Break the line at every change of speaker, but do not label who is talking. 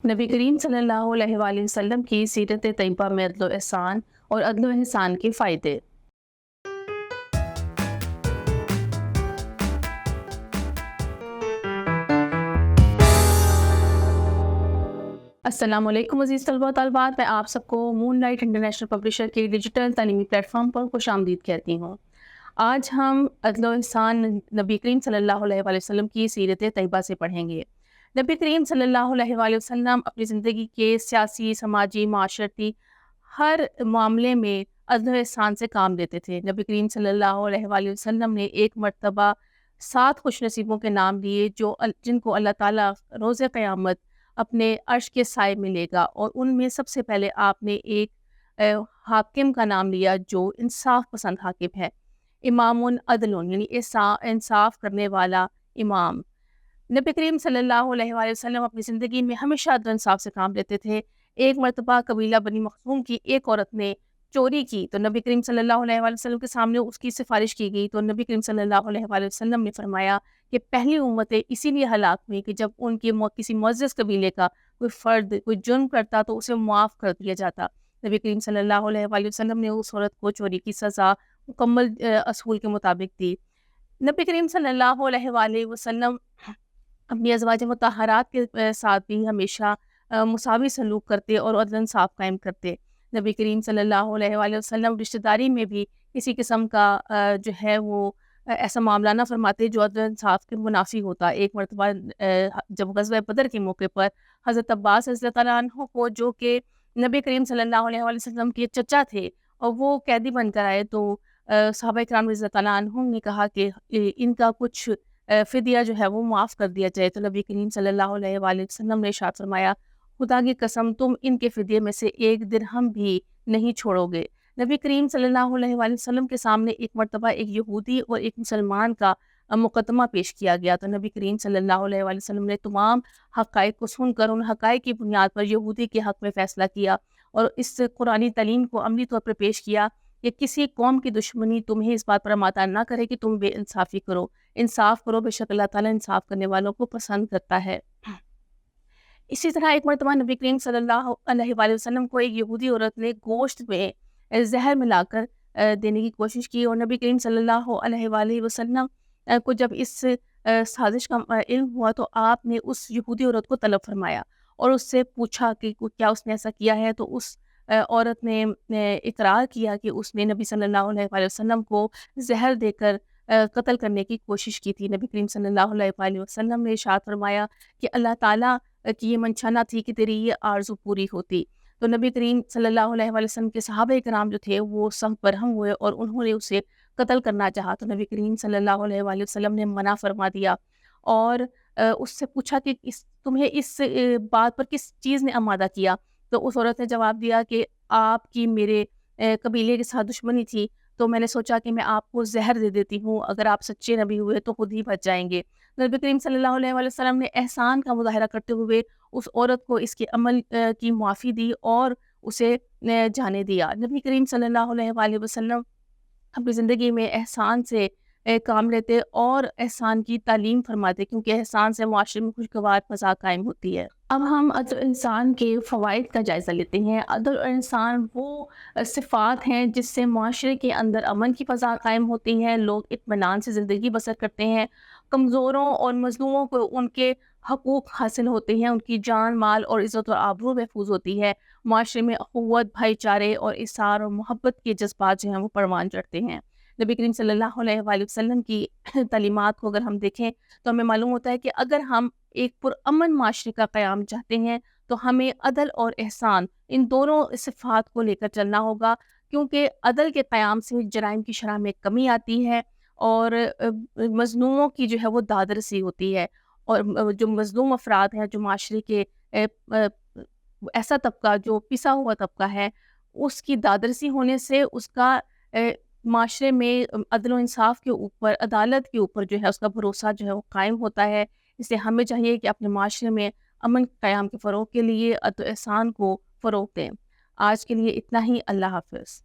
نبی کریم صلی اللہ علیہ وآلہ وسلم کی سیرت طیبہ میں عدل و احسان اور عدل و احسان کے فائدے۔ السلام علیکم عزیز طلبہ و طالبات، میں آپ سب کو مون لائٹ انٹرنیشنل پبلشر کے ڈیجیٹل تعلیمی پلیٹ فارم پر خوش آمدید کہتی ہوں۔ آج ہم عدل و احسان نبی کریم صلی اللہ علیہ وآلہ وسلم کی سیرت طیبہ سے پڑھیں گے۔ نبی کریم صلی اللہ علیہ وآلہ وسلم اپنی زندگی کے سیاسی، سماجی، معاشرتی ہر معاملے میں عدل و احسان سے کام لیتے تھے۔ نبی کریم صلی اللہ علیہ وآلہ وسلم نے ایک مرتبہ 7 خوش نصیبوں کے نام لیے جن کو اللہ تعالیٰ روز قیامت اپنے عرش کے سائے میں لے گا، اور ان میں سب سے پہلے آپ نے ایک حاکم کا نام لیا جو انصاف پسند حاکم ہے، امام عدل، یعنی انصاف کرنے والا امام۔ نبی کریم صلی اللہ علیہ وآلہ وسلم اپنی زندگی میں ہمیشہ عدل و انصاف سے کام لیتے تھے۔ ایک مرتبہ قبیلہ بنی مخزوم کی ایک عورت نے چوری کی تو نبی کریم صلی اللہ علیہ وآلہ وسلم کے سامنے اس کی سفارش کی گئی، تو نبی کریم صلی اللہ علیہ وآلہ وسلم نے فرمایا کہ پہلی امتیں اسی لیے ہلاک ہوئی کہ جب ان کے کسی معزز قبیلے کا کوئی فرد کوئی جرم کرتا تو اسے معاف کر دیا جاتا۔ نبی کریم صلی اللہ علیہ وآلہ وسلم نے اس عورت کو چوری کی سزا مکمل اصول کے مطابق دی۔ نبی کریم صلی اللہ علیہ وآلہ وسلم اپنی ازواج مطہرات کے ساتھ بھی ہمیشہ مساوی سلوک کرتے اور عدل انصاف قائم کرتے۔ نبی کریم صلی اللہ علیہ وآلہ وسلم رشتہ داری میں بھی کسی قسم کا جو ہے وہ ایسا معاملہ نہ فرماتے جو عدل انصاف کے منافی ہوتا۔ ایک مرتبہ جب غزوہ بدر کے موقع پر حضرت عباس رضی اللہ عنہ کو، جو کہ نبی کریم صلی اللہ علیہ وآلہ وسلم کے چچا تھے، اور وہ قیدی بن کر آئے، تو صحابہ کرام رضی اللہ عنہم نے کہا کہ ان کا کچھ فدیہ جو ہے وہ معاف کر دیا جائے، تو نبی کریم صلی اللہ علیہ وآلہ وسلم نے ارشاد فرمایا، خدا کی قسم تم ان کے فدیے میں سے 1 درہم بھی نہیں چھوڑو گے۔ نبی کریم صلی اللہ علیہ وآلہ وسلم کے سامنے ایک مرتبہ ایک یہودی اور ایک مسلمان کا مقدمہ پیش کیا گیا، تو نبی کریم صلی اللہ علیہ وآلہ وسلم نے تمام حقائق کو سن کر ان حقائق کی بنیاد پر یہودی کے حق میں فیصلہ کیا، اور اس قرآنی تعلیم کو عملی طور پر پیش کیا کہ کسی قوم کی دشمنی تمہیں اس بات پر آمادہ نہ کرے کہ تم بے انصافی کرو، انصاف کرو، بے شک اللہ تعالیٰ انصاف کرنے والوں کو پسند کرتا ہے۔ اسی طرح ایک مرتبہ نبی کریم صلی اللہ علیہ وآلہ وسلم کو ایک یہودی عورت نے گوشت میں زہر ملا کر دینے کی کوشش کی، اور نبی کریم صلی اللہ علیہ وآلہ وسلم کو جب اس سازش کا علم ہوا تو آپ نے اس یہودی عورت کو طلب فرمایا اور اس سے پوچھا کہ کیا اس نے ایسا کیا ہے، تو اس عورت نے اقرار کیا کہ اس نے نبی صلی اللہ علیہ وآلہ وسلم کو زہر دے کر قتل کرنے کی کوشش کی تھی۔ نبی کریم صلی اللہ علیہ وآلہ وسلم نے ارشاد فرمایا کہ اللہ تعالیٰ کی یہ منشا نہ تھی کہ تیری یہ آرزو پوری ہوتی، تو نبی کریم صلی اللہ علیہ وآلہ وسلم کے صحابہ کرام جو تھے وہ سخت برہم ہوئے اور انہوں نے اسے قتل کرنا چاہا، تو نبی کریم صلی اللہ علیہ وآلہ وسلم نے منع فرما دیا اور اس سے پوچھا کہ تمہیں اس بات پر کس چیز نے آمادہ کیا، تو اس عورت نے جواب دیا کہ آپ کی میرے قبیلے کے ساتھ دشمنی تھی، تو میں نے سوچا کہ میں آپ کو زہر دے دیتی ہوں، اگر آپ سچے نبی ہوئے تو خود ہی بچ جائیں گے۔ نبی کریم صلی اللہ علیہ وآلہ وسلم نے احسان کا مظاہرہ کرتے ہوئے اس عورت کو اس کے عمل کی معافی دی اور اسے جانے دیا۔ نبی کریم صلی اللہ علیہ وآلہ وسلم اپنی زندگی میں احسان سے کام لیتے اور احسان کی تعلیم فرماتے، کیونکہ احسان سے معاشرے میں خوشگوار فضا قائم ہوتی ہے۔ اب ہم عدل و انسان کے فوائد کا جائزہ لیتے ہیں۔ عدل و انسان وہ صفات ہیں جس سے معاشرے کے اندر امن کی فضا قائم ہوتی ہے، لوگ اطمینان سے زندگی بسر کرتے ہیں، کمزوروں اور مظلوموں کو ان کے حقوق حاصل ہوتے ہیں، ان کی جان، مال اور عزت و آبرو محفوظ ہوتی ہے، معاشرے میں اخوت، بھائی چارے اور احسان اور محبت کے جذبات جو ہیں وہ پروان چڑھتے ہیں۔ نبی کریم صلی اللہ علیہ وآلہ وسلم کی تعلیمات کو اگر ہم دیکھیں تو ہمیں معلوم ہوتا ہے کہ اگر ہم ایک پرامن معاشرے کا قیام چاہتے ہیں تو ہمیں عدل اور احسان ان دونوں صفات کو لے کر چلنا ہوگا، کیونکہ عدل کے قیام سے جرائم کی شرح میں کمی آتی ہے اور مظلوموں کی جو ہے وہ دادرسی ہوتی ہے، اور جو مظلوم افراد ہیں، جو معاشرے کے ایسا طبقہ جو پسا ہوا طبقہ ہے، اس کی دادرسی ہونے سے اس کا معاشرے میں عدل و انصاف کے اوپر، عدالت کے اوپر جو ہے اس کا بھروسہ جو ہے وہ قائم ہوتا ہے۔ اس لیے ہمیں چاہیے کہ اپنے معاشرے میں امن قیام کے فروغ کے لیے عدل و احسان کو فروغ دیں۔ آج کے لیے اتنا ہی، اللہ حافظ۔